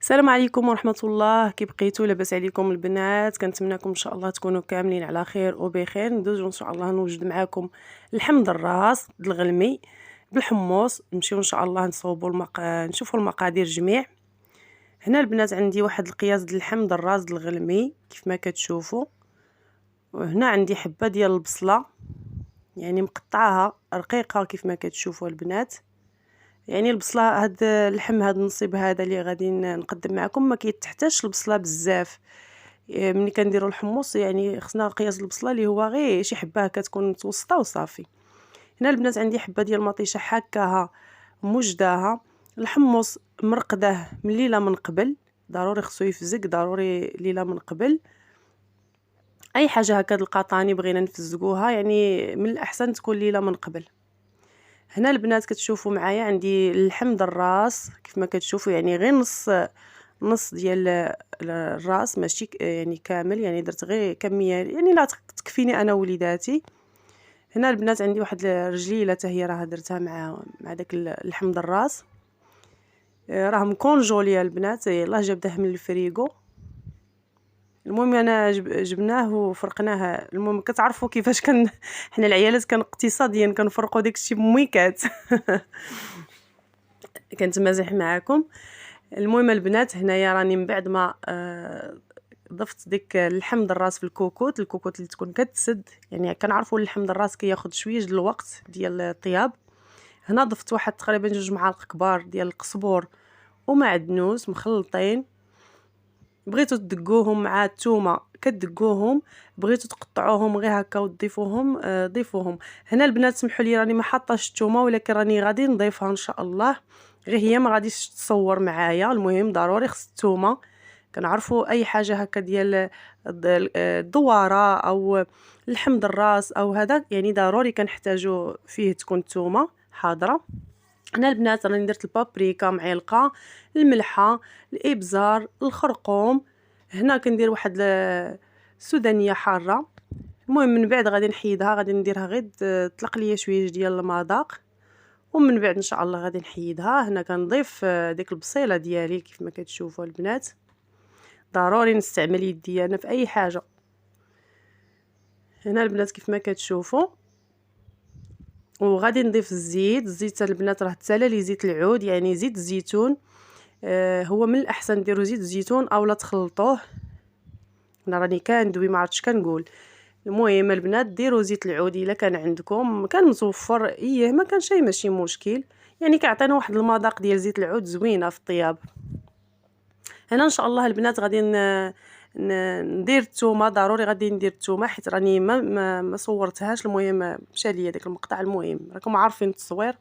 السلام عليكم ورحمة الله. كي بقيتوا لاباس عليكم البنات؟ كنتمنىكم ان شاء الله تكونوا كاملين على خير وبخير. ندوزو ان شاء الله نوجد معاكم اللحم دراس الغلمي بالحمص. نمشيو ان شاء الله نصوبوا نشوفوا المقادير جميع. هنا البنات عندي واحد القياس ديال اللحم دراس الغلمي كيف ما كتشوفوا. وهنا عندي حبه ديال البصله، يعني مقطعاها رقيقه كيف ما كتشوفوا البنات. يعني البصله هاد اللحم هاد النصيب هذا اللي غادي نقدم معكم ما كيتحتاجش البصله بزاف. ملي كنديروا الحمص يعني خصنا قياس البصله اللي هو غير شي حبه كتكون متوسطه وصافي. هنا البنات عندي حبه ديال المطيشه حاكاها موجداها. الحمص مرقداه من ليله من قبل، ضروري خصو يفزق، ضروري ليله من قبل. اي حاجه هكا القطاني بغينا نفزقوها يعني من الاحسن تكون ليله من قبل. هنا البنات كتشوفوا معايا عندي اللحم الراس كيف ما كتشوفوا، يعني غير نص ديال الراس ماشي يعني كامل، يعني درت غير كميه يعني لا تكفيني انا وليداتي. هنا البنات عندي واحد الرجليله حتى هي راه درتها مع داك اللحم الراس، راه مكونجوليه البنات، يلاه جبداه من الفريغو. المهم انا جبناه وفرقناه. المهم كتعرفوا كيفاش حنا العيالات اقتصاديا كنفرقوا داكشي بميكات. كنتمازح معاكم. المهم البنات هنايا راني من بعد ما ضفت ديك اللحم دراس في الكوكوت اللي تكون كتسد، يعني كنعرفوا اللحم دراس كياخذ شويه ديال الوقت ديال الطياب. هنا ضفت واحد تقريبا 2 معالق كبار ديال القزبور ومعدنوس مخلطين. بغيتو تدقوهم مع الثومه كتدقوهم، بغيتو تقطعوهم غير هكا وتضيفوهم ضيفوهم. هنا البنات سمحوا لي راني ما حاطاش الثومه، ولكن راني غادي نضيفها ان شاء الله، غير هي ما غاديش تصور معايا. المهم ضروري خص الثومه. كنعرفوا اي حاجه هكا ديال الدواره او اللحم دراس او هذا، يعني ضروري كنحتاجو فيه تكون الثومه حاضره. هنا البنات راني درت البابريكا معلقه، الملحه، الابزار، الخرقوم. هنا كندير واحد السودانيه حاره. المهم من بعد غادي نحيدها، غادي نديرها غير تطلق ليا شويه ديال المذاق، ومن بعد ان شاء الله غادي نحيدها. هنا كنضيف ديك البصيله ديالي كيف ما كتشوفوا البنات. ضروري نستعمل يدي انا في اي حاجه. هنا البنات كيف ما كتشوفوا، وغادي نضيف الزيت البنات راه تسالى لي زيت العود يعني زيت الزيتون. هو من الاحسن ديروا زيت الزيتون اولا تخلطوه. انا راني كندوي ما عرفتش كنقول. المهم البنات ديروا زيت العود الا كان عندكم، كان متوفر ايه ما كان شي ماشي مشكل، يعني كيعطينا واحد المذاق ديال زيت العود زوينه في الطياب. هنا ان شاء الله البنات غادي ندير الثومه، ضروري غادي ندير الثومه حيت راني ما صورتهاش. المهم مشى ليا داك المقطع، المهم راكم عارفين التصوير.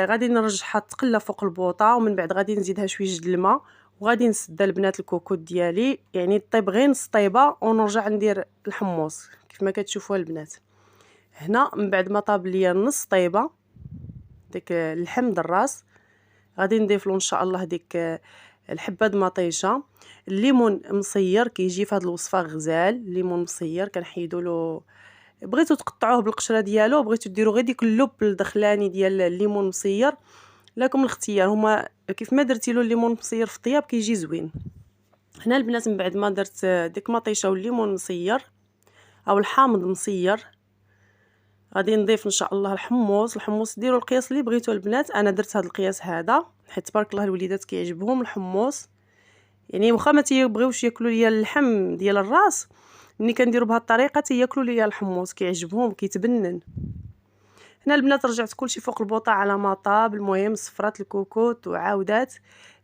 غادي نرجعها تقلى فوق البوطه، ومن بعد غادي نزيدها شويه د الماء، وغادي نسد البنات الكوكوط ديالي يعني طيب غير نص طيبه، ونرجع ندير الحمص كيف ما كتشوفوا البنات. هنا من بعد ما طاب ليا نص طيبه داك اللحم دراس، غادي نضيف له ان شاء الله ديك الحبه د مطيشه. الليمون مصير كيجي في هذه الوصفه غزال، الليمون مصير كنحيدوا له، بغيتو تقطعوه بالقشره ديالو، بغيتو ديروا غير ديك اللب الدخلاني ديال الليمون مصير، لكم الاختيار. هما كيف ما درتي له الليمون مصير في الطياب كيجي زوين. هنا البنات من بعد ما درت ديك مطيشه والليمون مصير او الحامض مصير، غادي نضيف ان شاء الله الحمص ديروا القياس اللي بغيتو البنات. انا درت هذا القياس هذا حيت تبارك الله الوليدات كيعجبهم الحمص، يعني واخا ما تيبغيوش ياكلوا ليا اللحم ديال الراس، ملي كنديروا بهذه الطريقه تياكلوا ليا الحمص كيعجبهم كيتبنن. هنا البنات رجعت كلشي فوق البوطه على ما طاب. المهم صفرات الكوكوط وعاودات.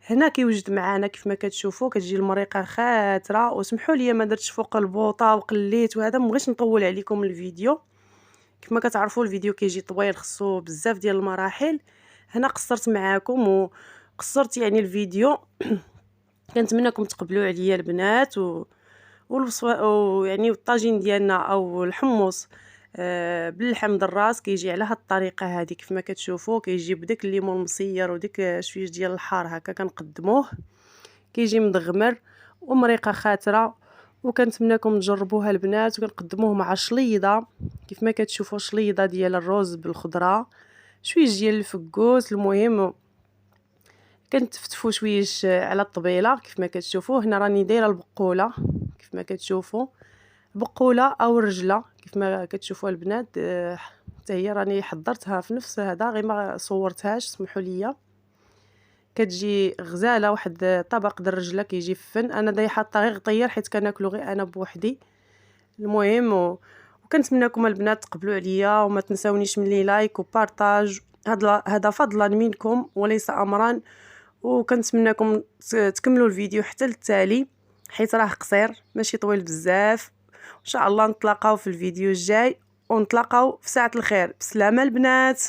هنا كيوجد معانا كيف ما كتشوفوا كتجي المريقه خاتره. وسمحوا لي ما درتش فوق البوطه وقليت، وهذا ما بغيتش نطول عليكم الفيديو. كيف ما كتعرفوا الفيديو كيجي طويل خصو بزاف ديال المراحل. هنا قصرت معاكم وقصرت يعني الفيديو. كنتمنىكم تقبلوا عليا البنات والوصفه ويعني الطاجين ديالنا او الحمص باللحم دراس كيجي على هاد الطريقه هذه كيف ما كتشوفوا. كيجي بداك الليمون مصير وديك شويه ديال الحار هكا كنقدموه، كيجي مدغمر ومريقه خاتره. وكنتمنىكم تجربوها البنات. وكنقدموه مع شليضه كيف ما كتشوفوا، شليضه ديال الرز بالخضره، شويه ديال الفكوس. المهم كنتفتفوا شويش على الطبيله كيف ما كتشوفوا. هنا راني دايره البقوله كيف ما كتشوفوا، بقوله او رجله كيف ما كتشوفوا البنات. حتى هي راني حضرتها في نفس هذا، غير ما صورتهاش، سمحوا لي. كتجي غزاله، واحد طبق د الرجله كيجي في فن. انا داي حاطه غير غطير حيت كناكلو غير انا بوحدي. المهم وكنتمنىكم البنات تقبلوا عليا، وما تنساونيش من لي لايك وبارطاج. هذا فضلا منكم وليس امرا. وكنتمنىكم تكملوا الفيديو حتى للتالي حيت راه قصير ماشي طويل بزاف. ان شاء الله نتلاقاو في الفيديو الجاي، ونتلاقاو في ساعة الخير. بسلامة البنات.